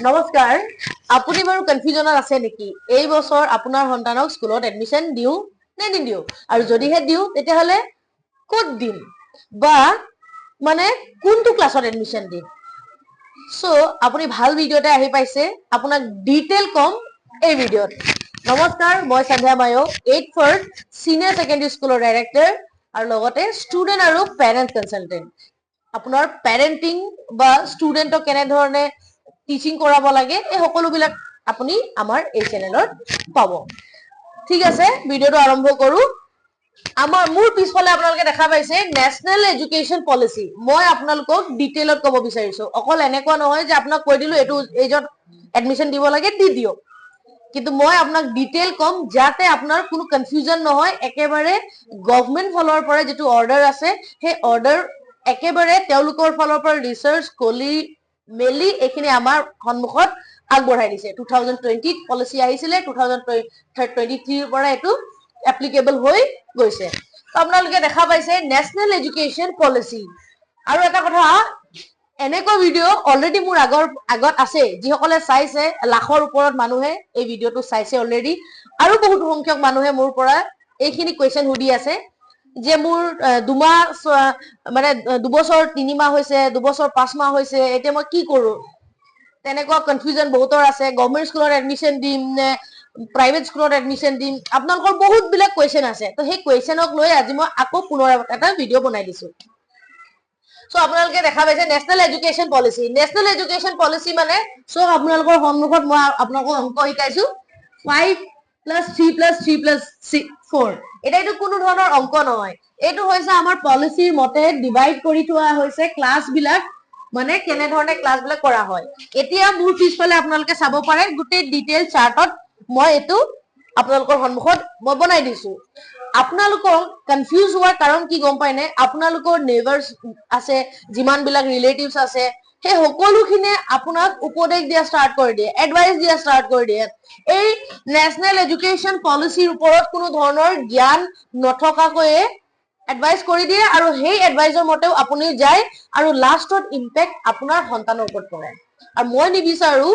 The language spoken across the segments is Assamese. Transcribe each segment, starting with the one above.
নমস্কাৰ আপুনি বাৰু কনফিউজনত আছে নেকি এই বছৰ আপোনাৰ সন্তানক স্কুলত এডমিশন দিও নে নিদিও আৰু যদিহে দিও তেতিয়াহলে ক'ত দিম বা মানে কোনটো ক্লাছত এডমিশন দিম সো আপুনি ভাল ভিডিও এটা আহি পাইছে আপোনাক ডিটেইল কম এই ভিডিওত নমস্কাৰ মই সন্ধ্যা মায়ো 8th ফৰ্ড সিনিয়ৰ সেকেন্ডাৰী স্কুলৰ ডাইৰেক্টৰ আৰু লগতে ষ্টুডেন্ট আৰু পেৰেন্ট কনসালটেন্ট আপোনাৰ পেৰেন্টিং বা ষ্টুডেন্টক কেনে ধৰণে টিচিং কৰাব লাগে এই সকলোবিলাক আপুনি আমাৰ এই চেনেলত পাব ঠিক আছে ভিডিওটো আৰম্ভ কৰো আমাৰ মূল পিছফালে আপোনালোকে দেখা পাইছে নেশনেল এডুকেশন পলিসি মই আপোনালোকক ডিটেইলত ক'ব বিচাৰিছো অকল এনেকুৱা নহয় যে আপোনাক কৈ দিলো এটো এজত এডমিশন দিব লাগে দি দিও কিন্তু মই আপোনাক ডিটেইল কম যাতে আপোনাৰ কোনো কনফিউজন নহয় একেবাৰে গভৰ্নমেন্ট ফলৰ পৰা যেটো অৰ্ডাৰ আছে সেই অৰ্ডাৰ একেবাৰে তেওঁলোকৰ ফলৰ পৰা ৰিসাৰ্চ কলি মেলি এখিনি আমাৰ সন্মুখত আগবঢ়াই দিছে 2020 পলিসি আহিছিলে 2023 ৰ পৰা এটো এপ্লিকেবল হৈ গৈছে আপোনালোকে দেখা পাইছে নেশনেল এডুকেশন পলিসি আৰু এটা কথা এনেকুৱা ভিডিও অলৰেডি মোৰ আগত আছে যিসকলে চাইছে লাখৰ ওপৰত মানুহে এই ভিডিওটো চাইছে অলৰেডি আৰু বহুত সংখ্যক মানুহে মোৰ পৰা এইখিনি কোৱেশ্চন হুদি আছে যে মোৰ দুমাহ মানে দুবছৰ 3 মাহ হৈছে দুবছৰ 5 মাহ হৈছে এতিয়া মই কি কৰো তেনেকুৱা কনফিউজন বহুতৰ আছে গভৰ্নমেন্ট স্কুলত এডমিশন দিম নে প্ৰাইভেট স্কুলত এডমিশন দিম আপোনালোকৰ বহুত বিলাক কোৱেশ্চন আছে তো সেই কোৱেশ্চনক লৈ আজি মই আকৌ পুনৰ এটা ভিডিও বনাই দিছো সো আপোনালোকে দেখা পাইছে নেশনেল এডুকেশন পলিসি মানে সো আপোনালোকৰ সন্মুখত মই আপোনালোকক অংক শিকাইছো 5 + 3 + 3 + 4 এটাইটো কোনো ধৰণৰ অংক নহয় এটো হৈছে আমাৰ পলিসিৰ মতে ডিভাইড কৰি থোৱা হৈছে ক্লাস বিলাক মানে কেনে ধৰণে ক্লাস বিলাক কৰা হয় এতিয়া মোৰ পিছফালে আপোনালোকে চাব পাৰে গুটেই ডিটেইল চাৰ্টত মই এটো আপোনালোকৰ সন্মুখত মই বনাই দিছো আপোনালোকৰ কনফিউজ হোৱাৰ কাৰণ কি গম পায় নে আপোনালোকৰ নেবাৰ্স আছে যিমান বিলাক ৰিলেটিভস আছে সেই সকলোখিনে আপোনাক উপদেশ দিয়া ষ্টাৰ্ট কৰি দিয়ে এডভাইস দিয়া ষ্টাৰ্ট কৰি দিয়ে এই নেশনেল এডুকেশন পলিসিৰ ওপৰত কোনো ধৰণৰ জ্ঞান নথকাকৈয়ে এডভাইস কৰি দিয়ে আৰু সেই এডভাইসৰ মতেও আপুনি যায় আৰু লাষ্টত ইম্প্যাক্ট আপোনাৰ সন্তানৰ ওপৰত পৰে আৰু মই নিবিচাৰো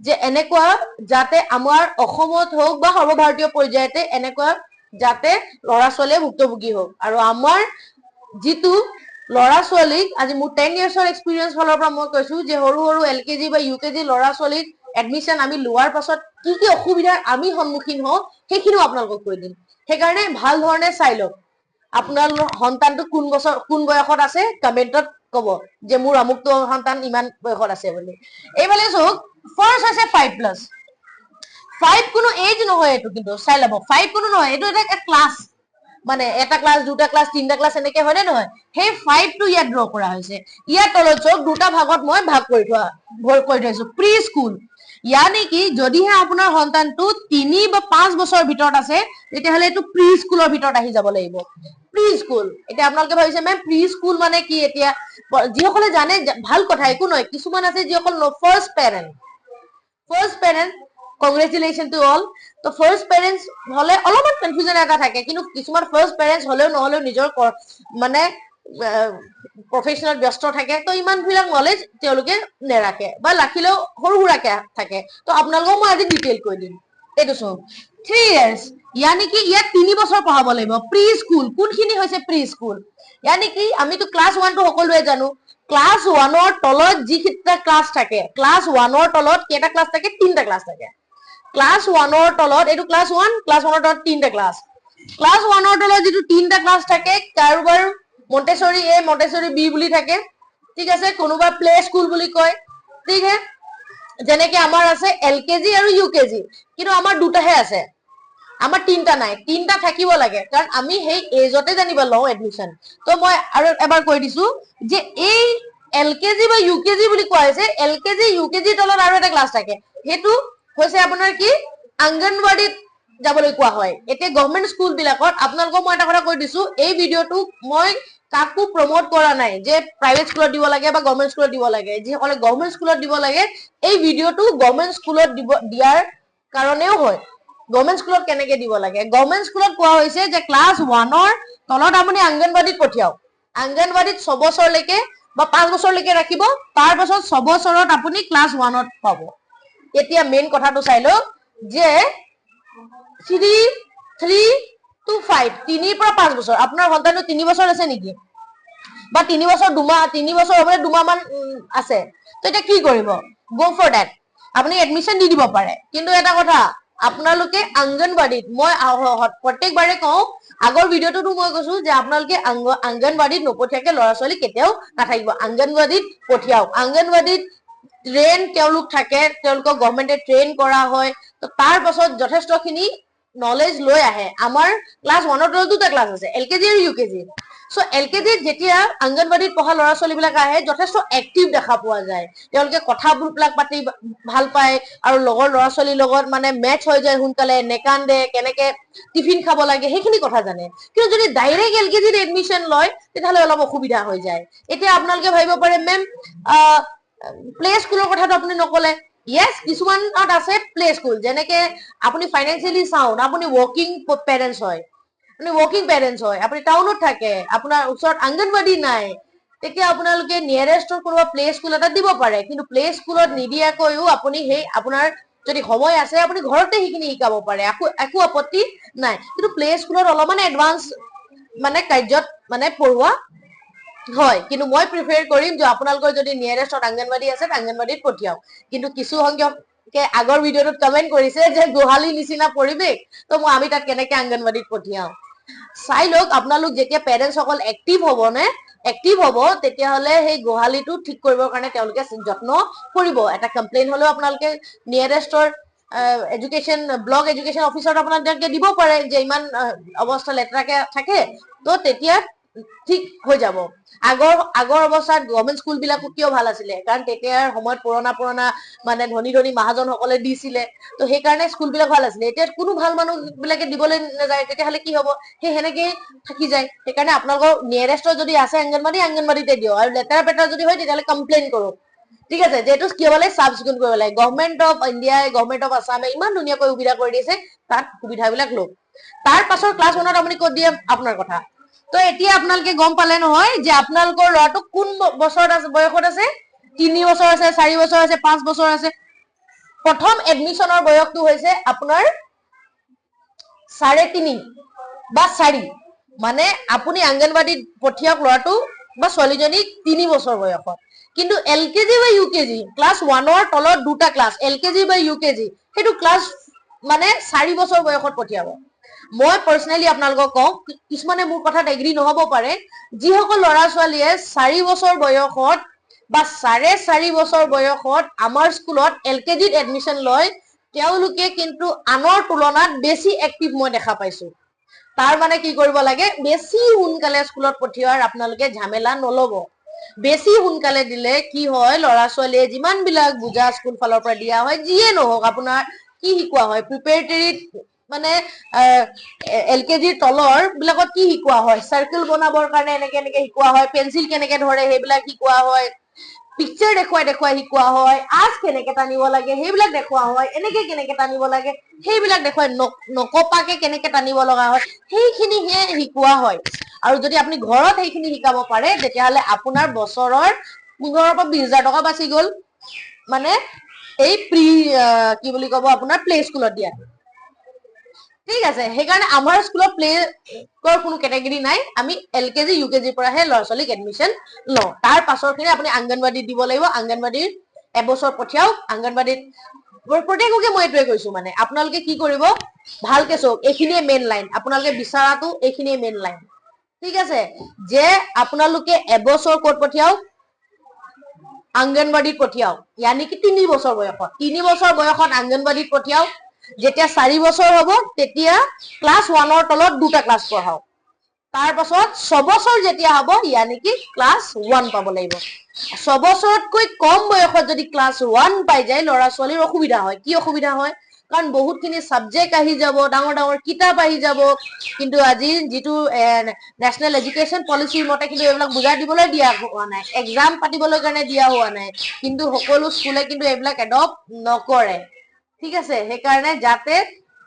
যে এনেকুৱা যাতে আমাৰ অসমত হোক বা সৰ্বভাৰতীয় পৰ্যায়তে এনেকুৱা যাতে লৰা ছোৱালীয়ে ভুক্তভোগী হোক আৰু আমাৰ জিতু লৰা ছোৱালীক আজি মোৰ 10 ইয়াৰ্ছৰ এক্সপেৰিয়েন্স ফলৰ পৰা মই কৈছো যে সৰু সৰু এলকেজি বা ইউকেজি লৰা ছোৱালীক এডমিশন আমি লোৱাৰ পাছত কি অসুবিধাৰ আমি সন্মুখীন হওঁ সেইখিনিও আপোনালোকক কৈ দিম সেইকাৰণে ভাল ধৰণে চাই লওক আপোনাৰ সন্তানটো কোন বয়সত আছে কমেন্টত কব যে মোৰ আমুকটো সন্তান ইমান বয়সত আছে বুলি এইফালে চোক ফাৰ্স্ট আছে 5+ 5 কোনো এজ নহয় এটো কিন্তু চাই লব 5 কোনো নহয় এটো এটা ক্লাস মানে এটা ক্লাস দুটা ক্লাস তিনটা ক্লাস এনেকে হয় না নহয় সেই 5 টো ইয়াত ড্ৰ কৰা হৈছে ইয়াত তলত চোক দুটা ভাগত মই ভাগ কৰি থৈছো প্ৰি স্কুল यानी कि যদিহে আপোনাৰ সন্তানটো 3 বা 5 বছৰৰ ভিতৰত আছে তেতিয়াহলে এটো প্ৰি স্কুলৰ ভিতৰত আহি যাব লাগিব প্ৰি স্কুল এতিয়া আপোনালোকে ভাবিছে মেম প্ৰি স্কুল মানে কি এতিয়া যিসকলে জানে ভাল কথা একো নহয় কিছুমান আছে যিসকল ফাৰ্স্ট পেৰেন্ট কংগ্ৰেচুলেশন টু অল তো ফাৰ্স্ট পেৰেন্টস হলে অলপমান কনফিউজন এটা থাকে কিন্তু কিছুমান ফাৰ্স্ট পেৰেন্টস হলেও নহলেও নিজৰ মানে প্ৰফেশনাল ব্যস্ত থাকে তো ইমান বিলাক নলেজ তেওঁলোকে নেৰাখে বা লাখিলেও সৰু সুৰাকে থাকে তো আপোনালোকক মই আজি ডিটেইল কৈ দিম এটো সব 3 ইয়ার্স यानी कि ইয়াত 3 বছৰ পঢ়াব লাগিব প্ৰি স্কুল কোনখিনি হৈছে প্ৰি স্কুল यानी कि আমিতো ক্লাস 1 টো সকলোৱে জানো ক্লাস 1 ৰ তলত যিকিটা ক্লাস থাকে ক্লাস 1 ৰ তলত কেটা ক্লাস থাকে তিনটা ক্লাস থাকে ক্লাস 1 ৰ তলত এটো ক্লাস 1 ক্লাস 1 ৰ তলত তিনটা ক্লাস ক্লাস 1 ৰ তলত যেটো তিনটা ক্লাস থাকে কাৰোবাৰ মন্টেসরি এ মন্টেসরি বি বুলি থাকে ঠিক আছে কোনোবা প্লে স্কুল বুলি কয় ঠিক আছে যেনেকে আমাৰ আছে এলকেজি আৰু ইউকেজি কিন্তু আমাৰ দুটাহে আছে আমাৰ তিনটা নাই তিনটা থাকিব লাগে কাৰণ আমি সেই এজতে জানিব লও এডমিশন তো মই আৰু এবাৰ কৈ দিছো যে এই এলকেজি বা ইউকেজি বুলি কোৱা হৈছে এলকেজি ইউকেজি তলত আৰু এটা ক্লাস থাকে হেতু হৈছে আপোনাৰ কি অঙ্গনবাড়ীত যাবলৈ কোৱা হয় এতিয়া গভৰ্নমেন্ট স্কুল বিলাকত আপোনালোকক মই এটা কথা কৈ দিছো এই ভিডিওটো মই কাকো প্ৰমোট কৰা নাই যে প্ৰাইভেট স্কুলত দিব লাগে বা গভৰ্নমেন্ট স্কুলত দিব লাগে যিসকলে গভৰ্নমেন্ট স্কুলত দিব লাগে এই ভিডিওটো গভৰ্নমেন্ট স্কুলত দিয়াৰ কাৰণেও হয় গভৰ্নমেন্ট স্কুলত কেনেকে দিব লাগে গভৰ্নমেন্ট স্কুলত কোৱা হৈছে যে ক্লাস 1 ৰ তলত আপুনি অঙ্গনবাড়ীত পঠিয়াও অঙ্গনবাড়ীত 6 বছৰলৈকে বা 5 বছৰলৈকে ৰাখিব তাৰ পাছত 6 বছৰত আপুনি ক্লাস 1 ত পাব এতিয়া মেইন কথাটো চাই লওক যে 3 to 5 3 পৰা 5 বছৰ আপোনাৰ সন্তানটো 3 বছৰ আছে নেকি বা 3 বছৰ 3 বছৰ হ'বলৈ 2 মাহ মান আছে তো এটা কি কৰিব গো ফৰ দ্যাট আপুনি এডমিশন দি দিব পাৰে কিন্তু এটা কথা আপোনালোকে অঙ্গনবাড়ীত মই প্ৰত্যেকবাৰে কওঁ আগৰ ভিডিঅ'টোতো মই কৈছো যে আপোনালোকে অঙ্গনবাড়ীত নপঠিয়াকে ল'ৰা ছোৱালী কেতিয়াও নাথাকিব অঙ্গনবাড়ীত পঠিয়াওক অঙ্গনবাড়ীত ট্ৰেইন তেওঁলোক থাকে তেওঁলোকক গভৰ্ণমেণ্টে ট্ৰেইন কৰা হয় তো তাৰ পাছত যথেষ্টখিনি নলেজ লৈ আহে আমাৰ ক্লাছ 1 ৰ দুটা ক্লাছ আছে এলকেজি আৰু ইউকেজি সো এলকেজি যেতিয়া অঙ্গনবাড়ীত পঢ়া ল'ৰা ছোৱালীবিলাক আহে যথেষ্ট এক্টিভ দেখা পোৱা যায় তেওঁলোকে কথাবিলাক পাতি ভাল পায় আৰু লগৰ ল'ৰা ছোৱালীৰ লগত মানে মেচ হৈ যায় সোনকালে নেকান্দে কেনেকে টিফিন খাব লাগে সেইখিনি কথা জানে কিন্তু যদি ডাইৰেক্ট এলকেজিত এডমিশন লয় তেতিয়াহ'লে অলপ অসুবিধা হৈ যায় এতিয়া আপোনালোকে ভাবিব পাৰে মেম প্লে স্কুলৰ কথাটো আপুনি নকলে yes কিছুমানত আছে প্লে স্কুল যেনেকে আপুনি ফাইনান্সিয়ালি সাউন্ড আপুনি ওয়ার্কিং পেৰেন্টস হয় আপুনি ওয়াৰ্কিং পেৰেন্টস হয় আপুনি টাউনত থাকে আপোনাৰ ওচৰত অঙ্গনবাড়ী নাই তেতিয়া আপোনালোকে নিয়াৰেষ্টৰ কোনোবা প্লে স্কুল এটা দিব পাৰে কিন্তু প্লে স্কুলত নিদিয়াকৈও আপুনি সেই আপোনাৰ যদি সময় আছে আপুনি ঘৰতে সেইখিনি শিকাব পাৰে একো আপত্তি নাই কিন্তু প্লে স্কুলত অলপমান এডভান্স মানে কাৰ্যত মানে পঢ়ুৱা হয় কিন্তু মই প্ৰিফাৰ কৰিম যে আপোনালোকৰ যদি নিয়াৰেষ্টত অঙ্গনবাড়ী আছে অঙ্গনবাড়ীত পঠিয়াওক কিন্তু কিছু সংখ্যকে আগৰ ভিডিঅ'টোত কমেন্ট কৰিছে যে গোহালি নিচিনা পৰিবেশ তো আমি তাত কেনেকে অঙ্গনবাড়ীত পঠিয়াও চাই লওক আপোনালোক যেতিয়া পেৰেন্টস সকল এক্টিভ হ'ব তেতিয়াহ'লে সেই গোহালিটো ঠিক কৰিবৰ কাৰণে তেওঁলোকে যত্ন কৰিব এটা কমপ্লেইন হলেও আপোনালোকে নিয়াৰেষ্টৰ এডুকেশ্যন ব্লক এডুকেশ্যন অফিচত আপোনালোকে দিব পাৰে যে ইমান অৱস্থা লেতেৰাকে থাকে তো তেতিয়া ঠিক হৈ যাব আগৰ অৱস্থাত গভৰ্ণমেণ্ট স্কুল বিলাকো কিয় ভাল আছিলে কাৰণ তেতিয়াৰ সময়ত পুৰণা মানে ধনী মহাজন সকলে দিছিলে তো সেইকাৰণে স্কুল বিলাক ভাল আছিলে এতিয়া কোনো ভাল মানুহ বিলাকে দিবলৈ নাযায় তেতিয়াহ'লে কি হ'ব সেই হেনেকে থাকি যায় সেইকাৰণে আপোনালোকৰ নিয়াৰেষ্টত যদি আছে অঙ্গনবাড়ীতে দিও আৰু লেতেৰা পেটাৰ যদি হয় তেতিয়াহ'লে কমপ্লেইন কৰক ঠিক আছে যেহেতু কি হ'ব লাগে চাফ চিকুণ কৰিব লাগে গভৰ্ণমেণ্ট অফ ইণ্ডিয়াই গভৰ্ণমেণ্ট অফ আছামে ইমান ধুনীয়াকৈ সুবিধা কৰি দিছে তাত সুবিধাবিলাক লওক তাৰ পাছৰ ক্লাছ 1ত আপুনি ক'ত দিয়ে আপোনাৰ কথা তো এতিয়া আপোনালোকে গম পালে নহয় যে আপোনালোকৰ ল'ৰাটো কোন বছৰত আছে বয়সত আছে 3 বছৰ আছে 4 বছৰ আছে 5 বছৰ আছে প্ৰথম এডমিশনৰ বয়সটো হৈছে আপোনাৰ 3.5 বা 4 মানে আপুনি অঙ্গনবাড়ীত পঠিয়াওক ল'ৰাটো বা ছোৱালীজনীক 3 বছৰ বয়সত কিন্তু এলকেজি বা ইউকেজি ক্লাছ 1 ৰ তলত দুটা ক্লাছ এলকেজি বা ইউকেজি হেতু ক্লাছ মানে 4 বছৰ বয়সত পঠিয়াব মই পাৰ্সোনালি আপোনালোকক কওঁ কিছুমানে মোৰ কথাত এগ্ৰি নহব পাৰে যিসকল ল'ৰা ছোৱালীয়ে 4 বছৰ বয়সত বা 4.5 বছৰ বয়সত আমাৰ স্কুলত এলকেজিত এডমিশন লয় তেওঁলোকে কিন্তু আনৰ তুলনাত বেছি এক্টিভ মই দেখা পাইছো তাৰ মানে কি কৰিব লাগে বেছি সোনকালে স্কুলত পঠিওৱাৰ আপোনালোকে ঝামেলা নলব বেছি সোনকালে দিলে কি হয় ল'ৰা ছোৱালীয়ে যিমান বিলাক বুজা স্কুল ফালৰ পৰা দিয়া হয় যিয়ে নহওক আপোনাৰ কি শিকোৱা হয় প্ৰিপেৰেটৰীত মানে এলকেজিৰ তলৰ বিলাকত কি শিকোৱা হয় সাৰ্কেল বনাবৰ কাৰণে এনেকে শিকোৱা হয় পেন্সিল কেনেকে ধৰে সেইবিলাক শিকোৱা হয় পিকচাৰ দেখুৱাই শিকোৱা হয় আজ কেনেকে টানিব লাগে সেইবিলাক দেখুওৱা হয় এনেকে কেনেকে টানিব লাগে সেইবিলাক দেখুৱাই নকপাকে কেনেকে টানিব লগা হয় সেইখিনিহে শিকোৱা হয় আৰু যদি আপুনি ঘৰত সেইখিনি শিকাব পাৰে তেতিয়াহ'লে আপোনাৰ বছৰৰ 15 পৰা 20,000 টকা বাচি গ'ল মানে এই কি বুলি ক'ব আপোনাৰ প্লে স্কুলত দিয়া ঠিক আছে সেইকাৰণে আমাৰ স্কুলত প্লে কৰ কোনো কেটেগৰী নাই আমি এলকেজি ইউকেজিৰ পৰাহে ল'ৰা ছোৱালীক এডমিশন লওঁ তাৰ পাছৰখিনি আপুনি অঙ্গনবাড়ীত দিব লাগিব অঙ্গনবাড়ীৰ এবছৰ পঠিয়াওক অঙ্গনবাড়ীত প্ৰত্যেককে মই এইটোৱে কৈছো মানে আপোনালোকে কি কৰিব ভালকে চাওক এইখিনিয়ে মেইন লাইন আপোনালোকে বিচাৰাটো এইখিনিয়ে মেইন লাইন ঠিক আছে যে আপোনালোকে এবছৰ ক'ত পঠিয়াওক অঙ্গনবাড়ীত পঠিয়াওক यानी कि 3 বছৰ বয়সত 3 বছৰ বয়সত অঙ্গনবাড়ীত পঠিয়াওক যেতিয়া 4 বছৰ হ'ব তেতিয়া ক্লাছ 1 ৰ তলত দুটা ক্লাছ পঢ়াওক তাৰ পাছত 6 বছৰ যেতিয়া হ'ব यानी कि ক্লাছ 1 পাব লাগিব 6 বছৰতকৈ কম বয়সত যদি ক্লাছ 1 পাই যায় ল'ৰা ছোৱালীৰ অসুবিধা হয় কি অসুবিধা হয় কাৰণ বহুতখিনি সাবজেক্ট আহি যাব ডাঙৰ কিতাপ আহি যাব কিন্তু আজি যেটো নেশনেল এডুকেশ্যন পলিচিৰ মতে কিন্তু এইবিলাক বুজাই দিবলৈ দিয়া হোৱা নাই এক্সাম পাতিবলৈ কাৰণে দিয়া হোৱা নাই কিন্তু সকলো স্কুলে কিন্তু এইবিলাক এডপ্ট নকৰে ঠিক আছে সেইকাৰণে যাতে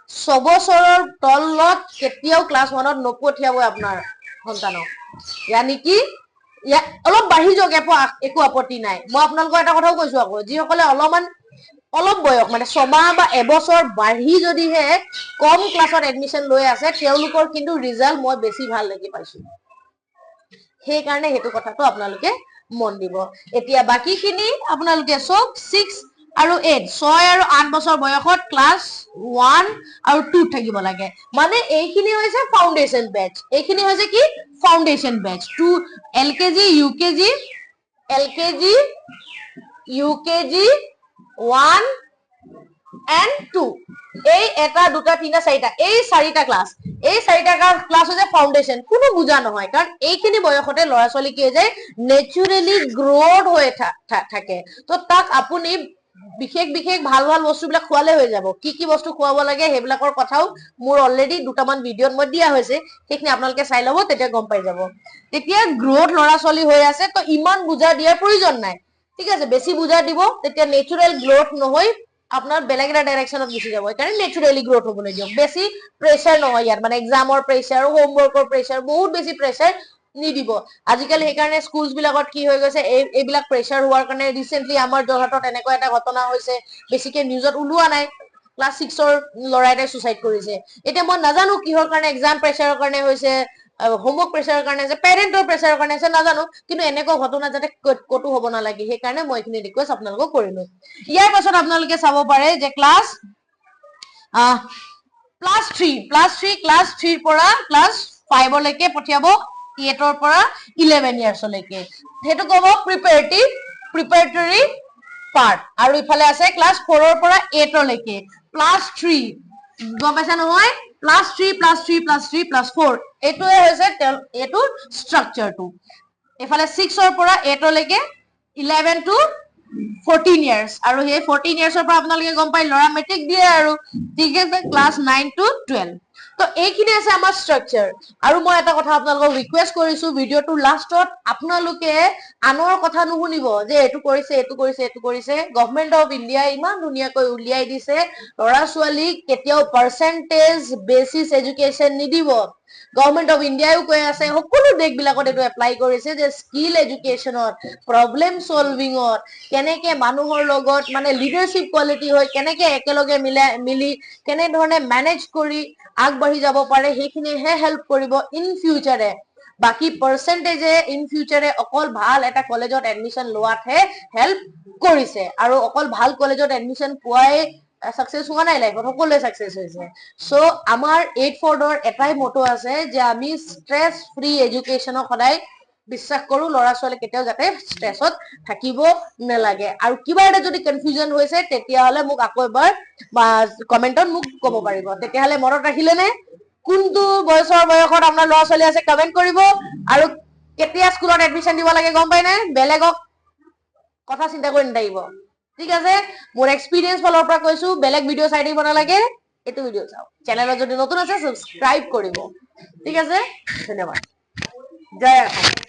6 বছৰৰ তলত কেতিয়াও ক্লাছ 1ত নপঠিয়াব আপোনাৰ সন্তানক यानी कि অলপ বাঢ়ি যাওক একো আপত্তি নাই মই আপোনালোকৰ এটা কথাও কৈছো আকৌ যিসকলে অলপমান অলপ বয়স মানে 6 মাহ বা এবছৰ বাঢ়ি যদিহে কম ক্লাছত এডমিশন লৈ আছে তেওঁলোকৰ কিন্তু ৰিজাল্ট মই বেছি ভাল লাগি পাইছো সেইকাৰণে সেইটো কথাটো আপোনালোকে মন দিব এতিয়া বাকিখিনি আপোনালোকে সব 6 আৰু 8 6 আৰু 8 বছৰ বয়সত ক্লাছ 1 আৰু 2 থাকিব লাগে মানে এইখিনি হৈছে ফাউন্ডেশন বেচ এইখিনি হৈছে কি foundation batch 2 LKG UKG 1 and 2 এই এটা দুটা তিনটা চাৰিটা এই চাৰিটা ক্লাছ হৈছে ফাউন্ডেশন কোনো বুজা নহয় কাৰণ এইখিনি বয়সতে ল'ৰা ছোৱালী কি হৈ যায় নেচুৰেলি গ্ৰোথ হৈ থাকে তো তাক আপুনি বিশেষ ভাল বস্তুবিলাক খোৱালে হৈ যাব কি বস্তু খোৱাব লাগে সেইবিলাকৰ কথাও মোৰ অলৰেডি দুটামান ভিডিঅত মই দিয়া হৈছে সেইখিনি আপোনালোকে চাই ল'ব তেতিয়া গম পাই যাব তেতিয়া গ্ৰোথ ল'ৰা ছোৱালী হৈ আছে তো ইমান বুজা দিয়াৰ প্ৰয়োজন নাই ঠিক আছে বেছি বুজা দিব তেতিয়া নেচুৰেল গ্ৰোথ নহয় আপনাৰ বেলেগ এটা ডাইৰেকশনত গুছি যাব এখানে ন্যাচুৰালি গ্ৰোথ হবলৈ দিয়ক বেছি প্ৰেসাৰ নহয় ইয়াত মানে এক্সামৰ প্ৰেসাৰ হোমওয়াৰ্কৰ প্ৰেসাৰ বহুত বেছি প্ৰেসাৰ নিদিব আজিকালি সেইকাৰণে স্কুলস বিলাকত কি হৈ গৈছে এইবিলাক প্ৰেসাৰ হোৱাৰ কাৰণে ৰিসেন্টলি আমাৰ জৰহাটত এনেকুৱা এটা ঘটনা হৈছে বেছিকে নিউজত ওলোৱা নাই ক্লাস 6 ৰ ল'ৰা এটাই সুইসাইড কৰিছে এতিয়া মই নাজানো কিহৰ কাৰণে এক্সাম প্ৰেসাৰৰ কাৰণে হৈছে হোমওয়াৰ্ক প্ৰেসাৰৰ কাৰণে আছে পেৰেন্টৰ প্ৰেসাৰৰ কাৰণে আছে নাজানো কিন্তু এনেকুৱা ঘটনা যাতে কতো হ'ব নালাগে সেইকাৰণে মই এইখিনি ৰিকুৱেষ্ট আপোনালোকক কৰিলো ইয়াৰ পাছত আপোনালোকে চাব পাৰে যে ক্লাস 3 পৰা ক্লাস 5 লৈকে পঠিয়াব 8 ৰ পৰা 11 ইয়াৰ্ছ লৈকে হেতু কব প্ৰিপাৰেটৰি পাৰ্ট আৰু ইফালে আছে ক্লাস 4 ৰ পৰা 8 লৈকে প্লাস 3 গম পাইছা নহয় প্লাস 3+3+3+4 এইটোৱে হৈছে এইটো স্ট্ৰাকচাৰটো এফালে 6 ৰ পৰা 8 লৈকে 11 to 14 years আৰু হে 14 years ৰ পৰা আপোনালোকে গম পাই লৰা মেট্ৰিক দিয়ে আৰু ঠিক আছে ক্লাস 9 to 12 তো এইখিনি আছে আমাৰ স্ট্ৰাকচাৰ আৰু মই এটা কথা আপোনালোকক ৰিকুৱেষ্ট কৰিছো ভিডিওটো লাষ্টত আপোনালোকে আনৰ কথা নুশুনিব যে এটো কৰিছে গভৰ্নমেন্ট অফ ইন্ডিয়া ইমান ধুনীয়াকৈ উলিয়াই দিছে লৰা ছোৱালী কেতিয়াও পাৰ্সেন্টেজ বেসিস এডুকেশন নিদিব গভৰ্নমেন্ট অফ ইন্ডিয়াও কৈ আছে সকলো দেশবিলাকত এটো এপ্লাই কৰিছে যে স্কিল এডুকেশনত প্ৰবলেম সলভিঙত কেনেকে মানুহৰ লগত মানে লিডাৰশিপ কোৱালিটি হয় কেনেকে একেলগে মিলি কেনে ধৰণে মেনেজ কৰি আগবাঢ়ি যাব পাৰে সেইখিনিহে হেল্প কৰিব ইন ফিউচাৰে বাকি পাৰ্সেন্টেজে ইন ফিউচাৰে অকল ভাল এটা কলেজত এডমিশন লোৱাতহে হেল্প কৰিছে আৰু অকল ভাল কলেজত এডমিশন পোৱাই সাকসেস হোৱা নাই লাইফত সকলোৱে সাকসেস হৈছে সো আমাৰ 8 ফৰ্ডৰ এটাই মটো আছে যে আমি স্ট্ৰেস ফ্ৰী এডুকেশনক সদায় বিশ্বাস কৰো লৰা ছোৱালী কেতিয়াও যাতে স্ট্ৰেসত থাকিব নালাগে আৰু কিবা এটা যদি কনফিউজন হৈছে তেতিয়া হলে মোক আকৌ এবাৰ কমেন্টত মোক ক'ব পাৰিব তেতিয়া হলে মনত ৰাখিলে নে কোনটো বয়সত আপোনাৰ ল'ৰা ছোৱালী আছে কমেন্ট কৰিব আৰু কেতিয়া স্কুলত এডমিশন দিব লাগে গম পাই নে বেলেগক কথা চিন্তা কৰি নাথাকিব ঠিক আছে মোৰ এক্সপেৰিয়েন্স ফালৰ পৰা কৈছো বেলেগ ভিডিও চাই দিব নালাগে এটো ভিডিও চাও চেনেলত যদি নতুন আছে সাবস্ক্রাইব কৰিব ঠিক আছে ধন্যবাদ জয় অসম